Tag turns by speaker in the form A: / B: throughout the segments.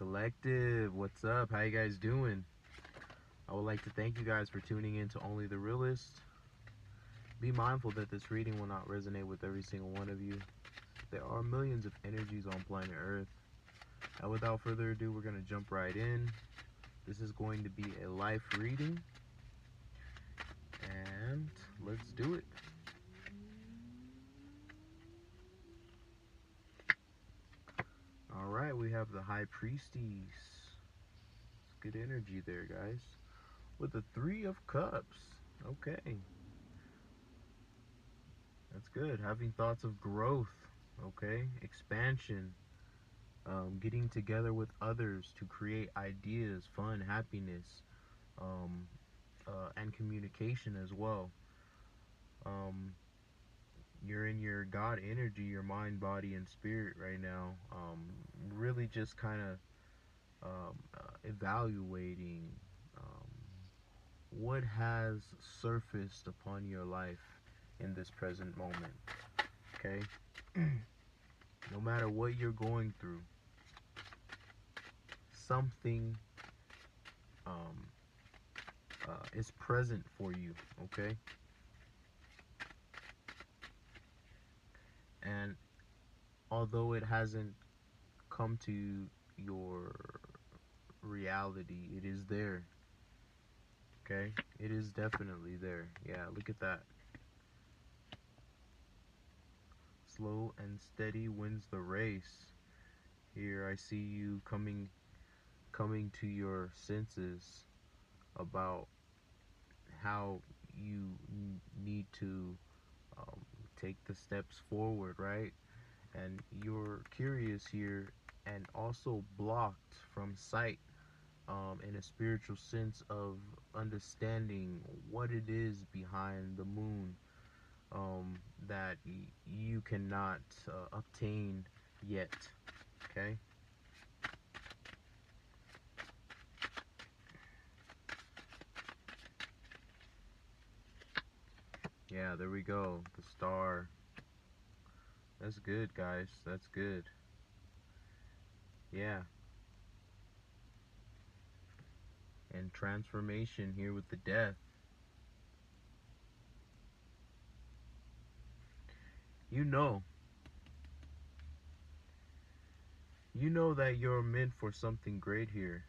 A: Collective, what's up? How you guys doing? I would like to thank you guys for tuning in to Only the Realist. Be mindful that this reading will not resonate with every single one of you. There are millions of energies on planet Earth. And without further ado, we're going to jump right in. This is going to be a life reading. And let's do it. Alright, we have the High Priestess. It's good energy there, guys. With the Three of Cups. Okay. That's good. Having thoughts of growth. Okay. Expansion. Getting together with others to create ideas, fun, happiness, and communication as well. You're in your God energy, your mind, body, and spirit right now. Really just kind of evaluating what has surfaced upon your life in this present moment. Okay? No matter what you're going through, something is present for you. Okay? And although it hasn't come to your reality, it is there. Okay? It is definitely there. Yeah, look at that. Slow and steady wins the race. Here I see you coming to your senses about how you need to take the steps forward, right? And you're curious here and also blocked from sight in a spiritual sense of understanding what it is behind the moon that you cannot obtain yet. Okay? Yeah, there we go. The star. That's good, guys. That's good. Yeah. And transformation here with the death. You know that you're meant for something great here,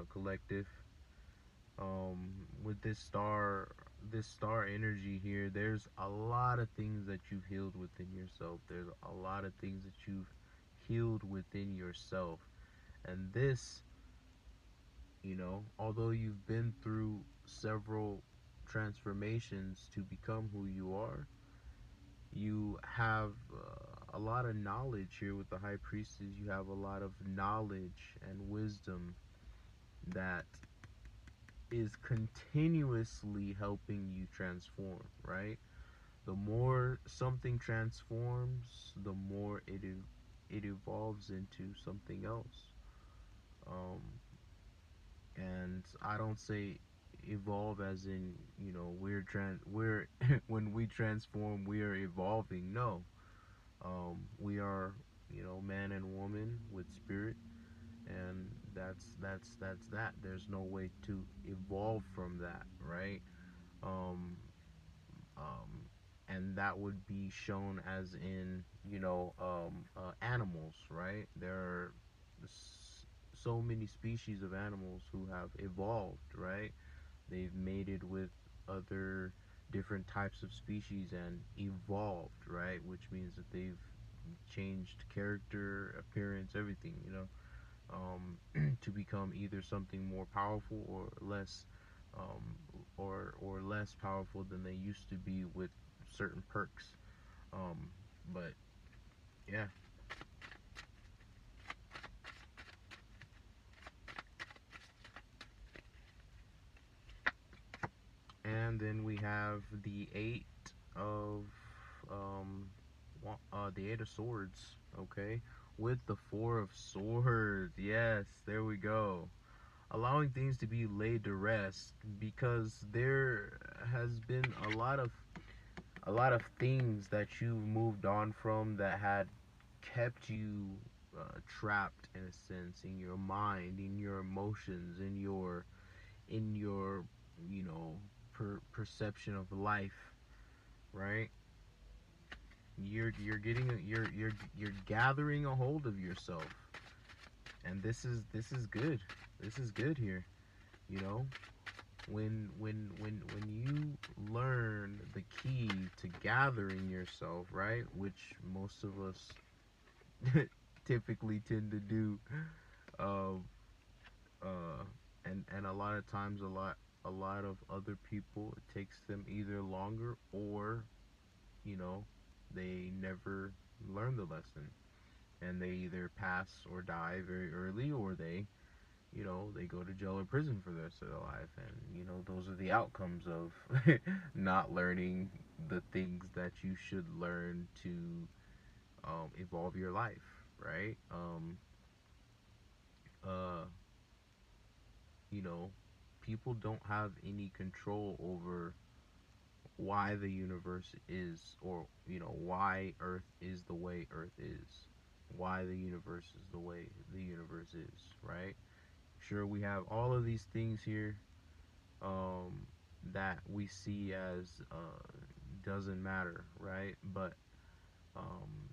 A: collective. With this star energy here, there's a lot of things that you've healed within yourself. There's a lot of things that you've healed within yourself. And this, although you've been through several transformations to become who you are, you have a lot of knowledge here with the High Priestess. You have a lot of knowledge and wisdom that is continuously helping you transform, right? The more something transforms, the more it evolves into something else. And I don't say evolve as in, we're when we transform, we are evolving. No. We are, man and woman with spirit, and that's that. There's no way to evolve from that, right? um and that would be shown as in, animals, right? There are so many species of animals who have evolved, right? They've mated with other different types of species and evolved, right? Which means that they've changed character, appearance, everything, to become either something more powerful or less, or less powerful than they used to be with certain perks. But yeah. And then we have the um the Eight of Swords, okay, with the Four of Swords. Yes, there we go. Allowing things to be laid to rest, because there has been a lot of things that you've moved on from that had kept you trapped in a sense in your mind, in your emotions, in your you know perception of life, right? You're gathering a hold of yourself, and this is good. This is good here, you know. When you learn the key to gathering yourself, right, which most of us typically tend to do, um, uh, and a lot of times a lot of other people, it takes them either longer or you know they never learn the lesson, and they either pass or die very early, or they go to jail or prison for the rest of their life. And those are the outcomes of not learning the things that you should learn to evolve your life, right? Uh you know People don't have any control over why the universe is, or why Earth is the way Earth is, why the universe is the way the universe is, right? Sure, we have all of these things here, um, that we see as doesn't matter, right? But um,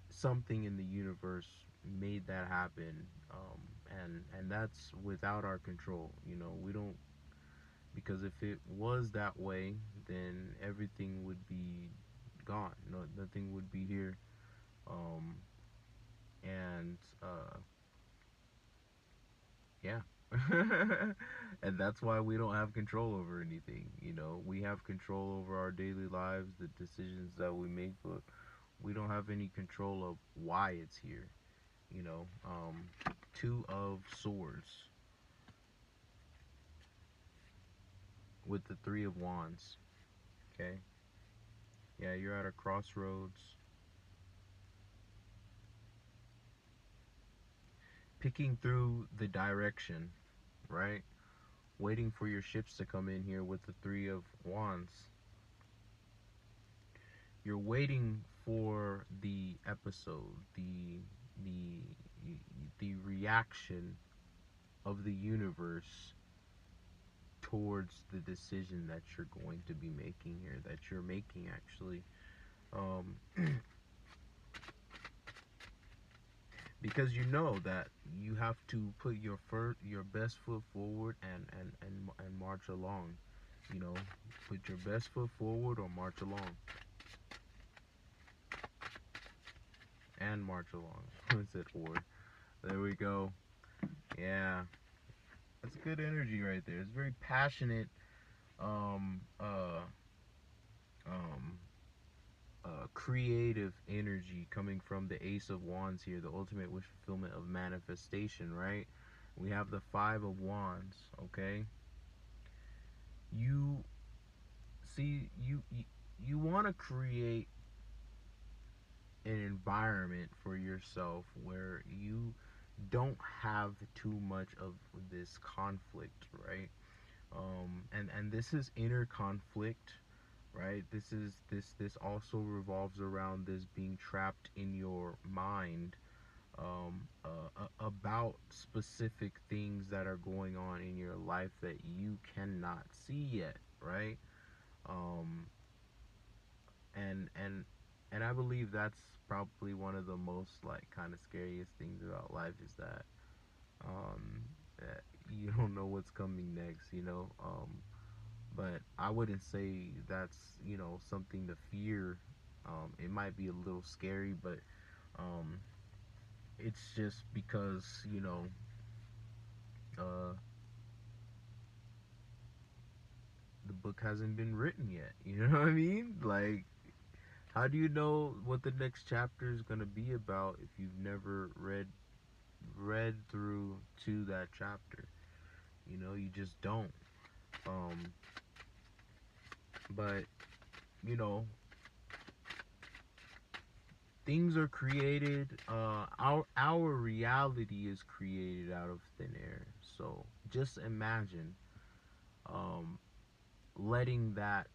A: something in the universe made that happen, and that's without our control. We don't, because if it was that way, then everything would be gone. No, nothing would be here, um, and yeah. And that's why we don't have control over anything. We have control over our daily lives, the decisions that we make, but we don't have any control of why it's here. Two of Swords with the Three of Wands. Okay. Yeah, you're at a crossroads, picking through the direction, right? Waiting for your ships to come in here with the Three of Wands. You're waiting for the episode, the the reaction of the universe towards the decision that you're going to be making here, that you're making actually, um, because you know that you have to put your best foot forward, and march along. You know, put your best foot forward or march along, and march along. I said or. There we go. Yeah, that's good energy right there. It's very passionate. Um, uh, um, Creative energy coming from the Ace of Wands here, the ultimate wish fulfillment of manifestation, right? We have the Five of Wands, okay? You see, you want to create an environment for yourself where you don't have too much of this conflict, right? And this is inner conflict, right? This also revolves around this being trapped in your mind, about specific things that are going on in your life that you cannot see yet, right? Um, and I believe that's probably one of the most like kind of scariest things about life, is that um, that you don't know what's coming next, but I wouldn't say that's something to fear. It might be a little scary, but um, it's just because uh, the book hasn't been written yet. You know what I mean? Like, how do you know what the next chapter is gonna be about if you've never read through to that chapter? You just don't. Um, but you know, things are created. Our reality is created out of thin air. So just imagine, um, letting that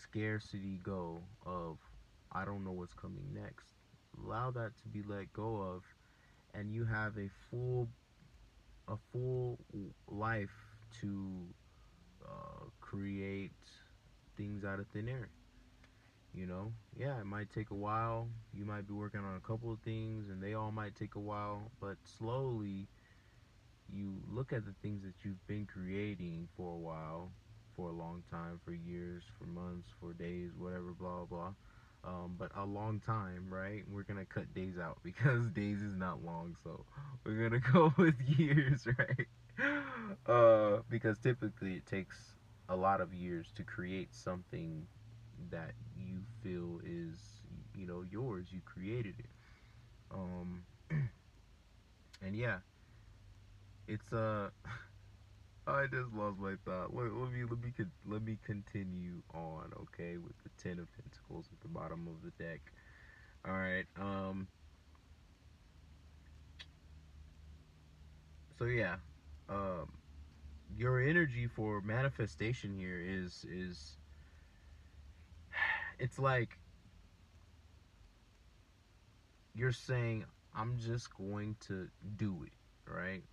A: scarcity go of I don't know what's coming next. Allow that to be let go of, and you have a full life to create things out of thin air. Yeah, it might take a while. You might be working on a couple of things, and they all might take a while, but slowly you look at the things that you've been creating for a while, for a long time, for years, for months, for days, whatever, blah blah. But a long time, right? We're gonna cut days out because days is not long, so we're gonna go with years, right? Because typically it takes a lot of years to create something that you feel is, yours. You created it. Um, and yeah, it's I just lost my thought. Let me continue on, okay, with the Ten of Pentacles at the bottom of the deck. All right. So yeah, um, your energy for manifestation here is it's like you're saying, I'm just going to do it, right?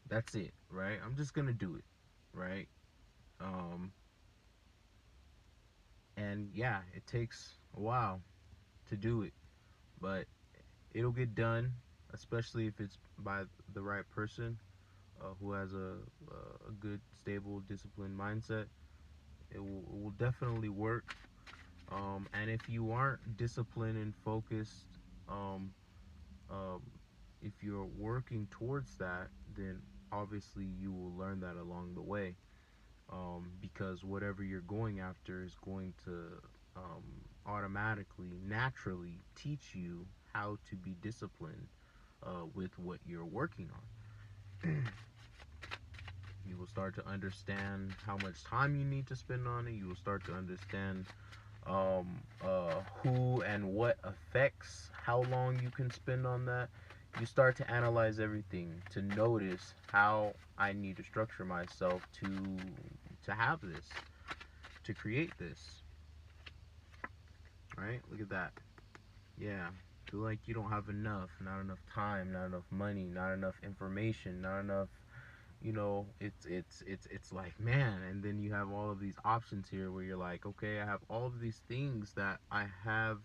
A: That's it, right? I'm just gonna do it, right? Um, and yeah, it takes a while to do it, but it'll get done, especially if it's by the right person who has a good, stable, disciplined mindset. It will definitely work. And if you aren't disciplined and focused, um, um, if you're working towards that, then obviously you will learn that along the way. Because whatever you're going after is going to automatically, naturally teach you how to be disciplined with what you're working on. You will start to understand how much time you need to spend on it. You will start to understand who and what affects how long you can spend on that. You start to analyze everything to notice how I need to structure myself to have this, to create this. Right? Look at that. Yeah. Feel like you don't have enough, not enough time, not enough money, not enough information, not enough, it's like, man. And then you have all of these options here where you're like, okay, I have all of these things that I have,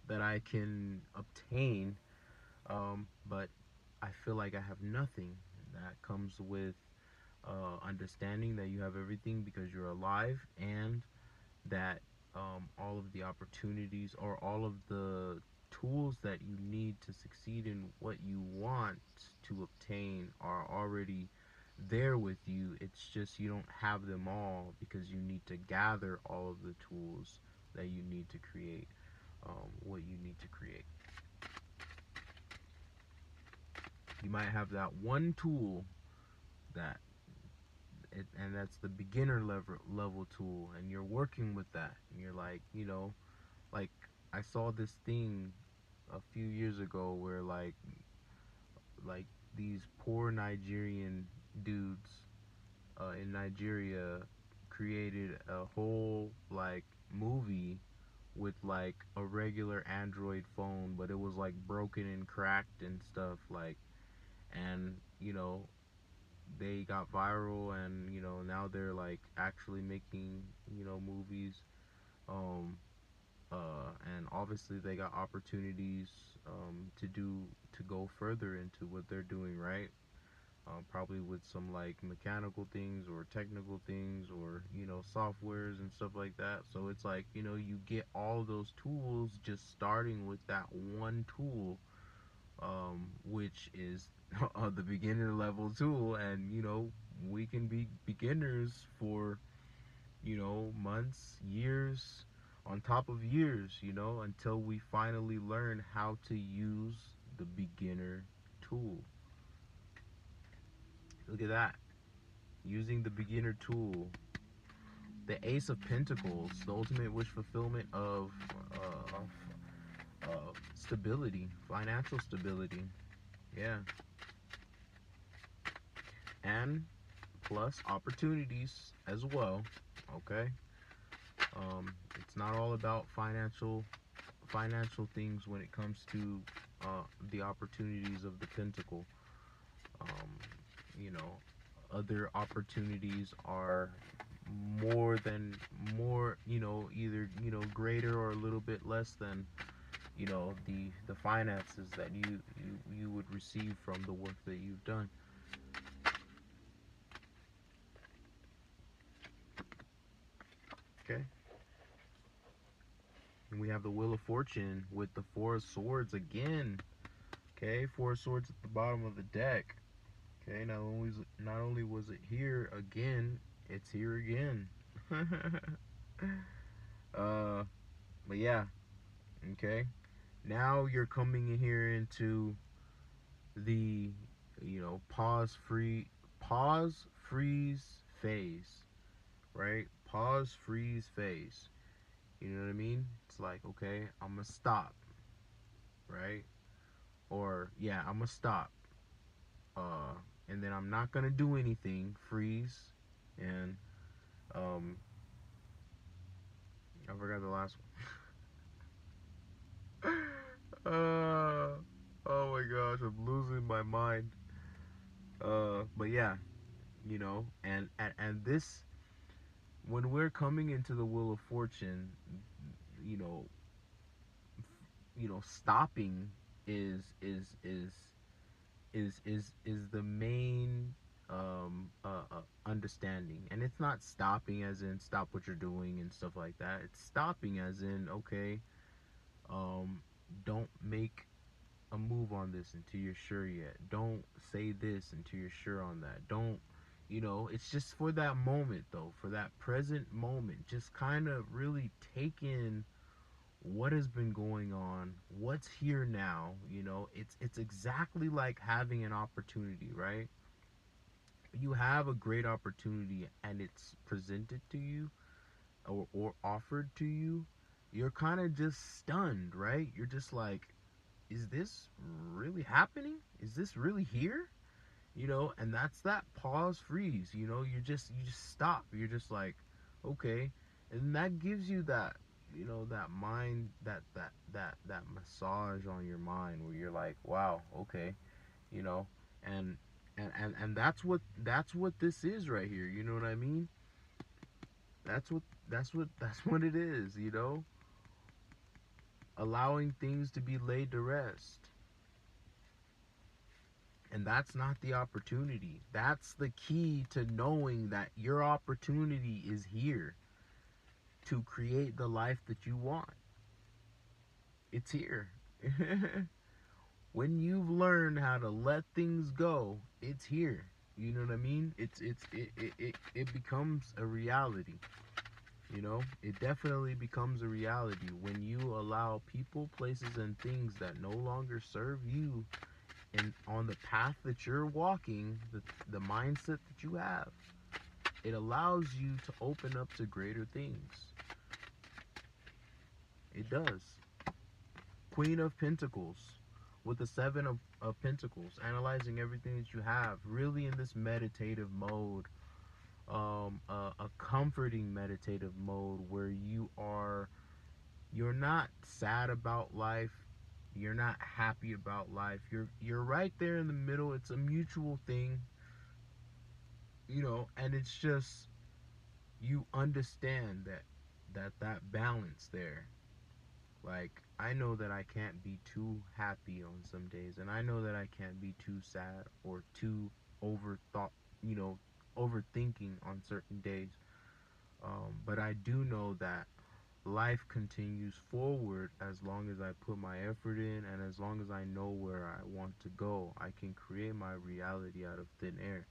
A: that I can obtain, but I feel like I have nothing. That comes with understanding that you have everything because you're alive, and that all of the opportunities, or all of the tools that you need to succeed in what you want to obtain, are already there with you. It's just you don't have them all because you need to gather all of the tools that you need to create what you need to create. You might have that one tool that and that's the beginner level tool, and you're working with that, and you're like, like, I saw this thing a few years ago where like these poor Nigerian dudes in Nigeria created a whole like movie with like a regular Android phone, but it was like broken and cracked and stuff, like, and they got viral, and now they're like actually making movies. um and obviously they got opportunities to go further into what they're doing, right? Probably with some like mechanical things or technical things, or softwares and stuff like that. So it's like, you get all those tools just starting with that one tool, which is the beginner level tool. And we can be beginners for months, years, on top of years, until we finally learn how to use the beginner tool. Look at that. Using the beginner tool. The Ace of Pentacles, the ultimate wish fulfillment of stability, financial stability. Yeah. And plus opportunities as well. Okay. It's not all about financial things when it comes to the opportunities of the pentacle. Um, you know, other opportunities are more, either, greater or a little bit less than, the finances that you would receive from the work that you've done. Okay. And we have the Wheel of Fortune with the Four of Swords again. Okay, Four of Swords at the bottom of the deck. Okay, not only was it here again, it's here again. uh, but yeah, okay. Now you're coming in here into the, pause, freeze phase, right? Pause, freeze phase. You know what I mean? It's like, okay, I'm gonna stop, right? Or yeah, I'm gonna stop. Uh, and then I'm not gonna do anything. Freeze, and um, I forgot the last one. Oh my gosh, I'm losing my mind. But yeah, and this, when we're coming into the Wheel of Fortune, you know, stopping is is is is the main understanding. And it's not stopping as in stop what you're doing and stuff like that. It's stopping as in, okay, um, don't make a move on this until you're sure yet. Don't say this until you're sure on that. Don't, it's just for that moment though, for that present moment. Just kind of really take in what has been going on, what's here now. It's exactly like having an opportunity, right? You have a great opportunity and it's presented to you, or offered to you. You're kind of just stunned, right? You're just like, is this really happening? Is this really here? And that's that pause, freeze. You just stop. You're just like, okay. And that gives you that, that mind, that massage on your mind where you're like, wow, okay. you know and and that's what this is right here. You know what I mean? That's what it is. Allowing things to be laid to rest. And that's not the opportunity. That's the key to knowing that your opportunity is here to create the life that you want. It's here. When you've learned how to let things go, it's here. You know what I mean? It becomes a reality. It definitely becomes a reality when you allow people, places, and things that no longer serve you and on the path that you're walking, the mindset that you have. It allows you to open up to greater things. It does. Queen of Pentacles with the Seven of Pentacles, analyzing everything that you have, really in this meditative mode, a comforting meditative mode where you're not sad about life, you're not happy about life, you're right there in the middle. It's a mutual thing, and it's just, you understand that balance there. Like, I know that I can't be too happy on some days, and I know that I can't be too sad or too overthought, overthinking on certain days. But I do know that life continues forward as long as I put my effort in, and as long as I know where I want to go. I can create my reality out of thin air.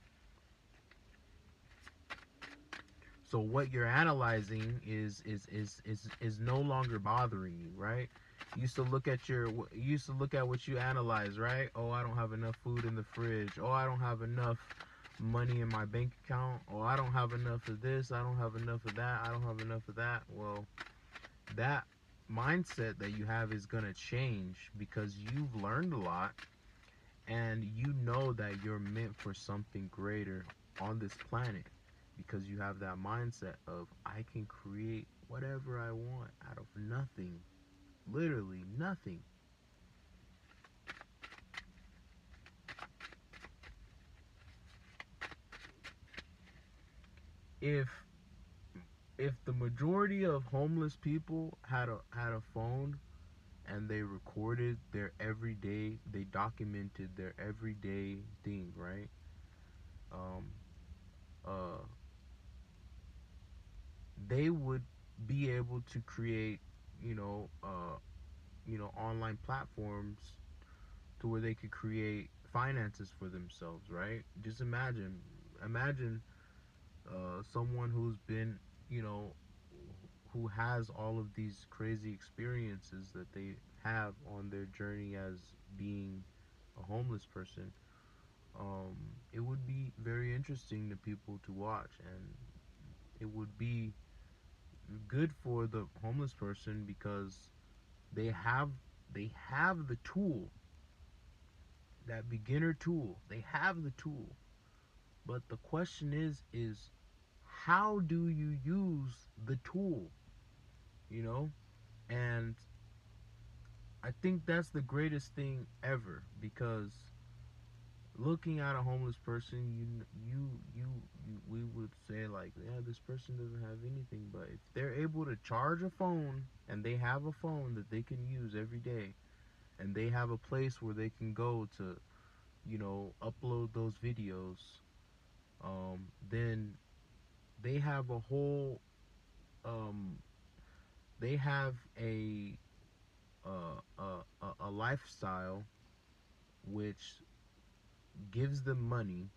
A: So what you're analyzing is no longer bothering you, right? You used to look at what you analyze, right? Oh, I don't have enough food in the fridge. Oh, I don't have enough money in my bank account. Oh, I don't have enough of this. I don't have enough of that. I don't have enough of that. Well, that mindset that you have is going to change because you've learned a lot, and you know that you're meant for something greater on this planet, because you have that mindset of, I can create whatever I want out of nothing. Literally nothing. if the majority of homeless people had a phone and they recorded their everyday, they documented their everyday thing, right? Um, uh, they would be able to create, online platforms to where they could create finances for themselves, right? Just imagine someone who's been, you know, who has all of these crazy experiences that they have on their journey as being a homeless person. It would be very interesting to people to watch, and it would be good for the homeless person because they have the tool, that beginner tool. They have the tool, but the question is how do you use the tool? You know, and I think that's the greatest thing ever, because looking at a homeless person, we would say like, yeah, this person doesn't have anything, but if they're able to charge a phone and they have a phone that they can use every day, and they have a place where they can go to, upload those videos, then they have a whole, um, they have a lifestyle which gives them money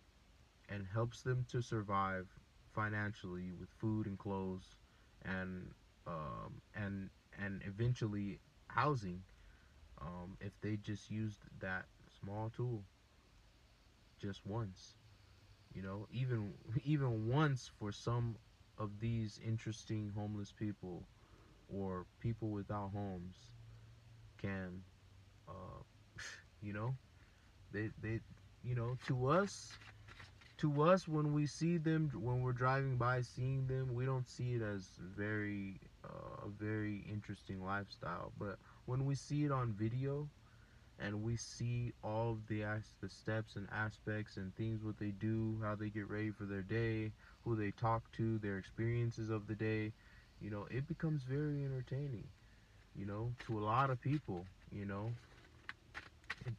A: and helps them to survive financially with food and clothes, and um, and eventually housing, if they just used that small tool just once. Even even once, for some of these interesting homeless people or people without homes can, uh, you know they to us, when we see them, when we're driving by seeing them, we don't see it as a very interesting lifestyle. But when we see it on video, and we see all of the steps and aspects and things, what they do, how they get ready for their day, who they talk to, their experiences of the day, it becomes very entertaining, to a lot of people.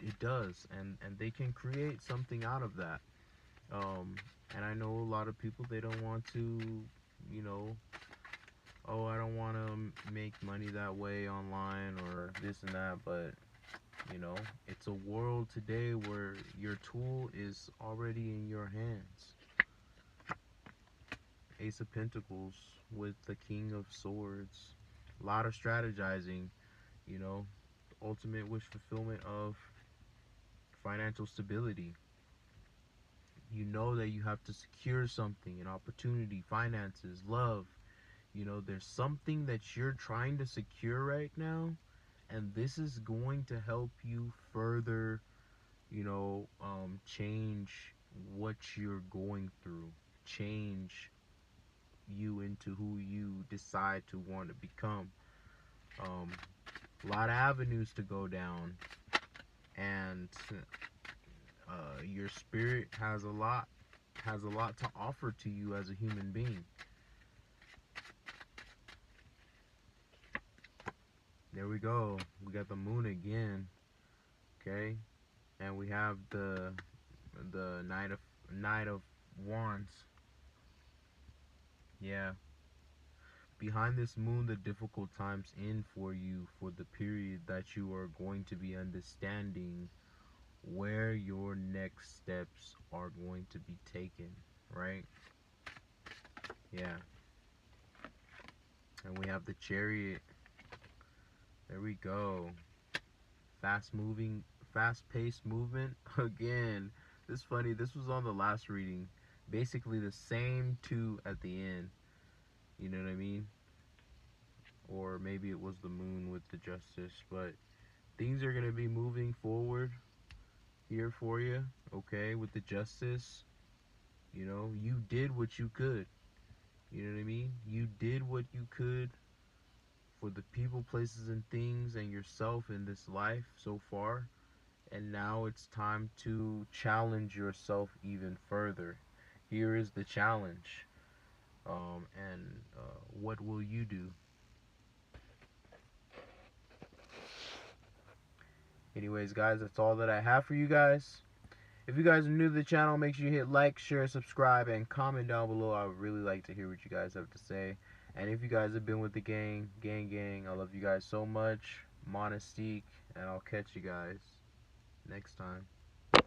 A: It does, and they can create something out of that. um, and I know a lot of people, they don't want to, you know, oh, I don't want to make money that way online or this and that, but it's a world today where your tool is already in your hands. Ace of Pentacles with the King of Swords. A lot of strategizing, the ultimate wish fulfillment of financial stability. You know that you have to secure something, an opportunity, finances, love. There's something that you're trying to secure right now, and this is going to help you further, change what you're going through, change you into who you decide to want to become. Um, a lot of avenues to go down, and your spirit has a lot to offer to you as a human being. There we go. We got the moon again. Okay, and we have the knight of wands. Yeah. Behind this moon, the difficult times end for you, for the period that you are going to be understanding where your next steps are going to be taken, right? Yeah. And we have the chariot. There we go. Fast moving, fast paced movement. Again, this is funny. This was on the last reading. Basically the same two at the end. You know what I mean? Or maybe it was the moon with the justice. But things are going to be moving forward here for you, okay? With the justice, you did what you could. You know what I mean? You did what you could for the people, places, and things, and yourself in this life so far. And now it's time to challenge yourself even further. Here is the challenge. and what will you do? Anyways, guys, that's all that I have for you guys. If you guys are new to the channel, make sure you hit like, share, subscribe, and comment down below. I would really like to hear what you guys have to say. And if you guys have been with the gang, I love you guys so much. Monistique, and I'll catch you guys next time.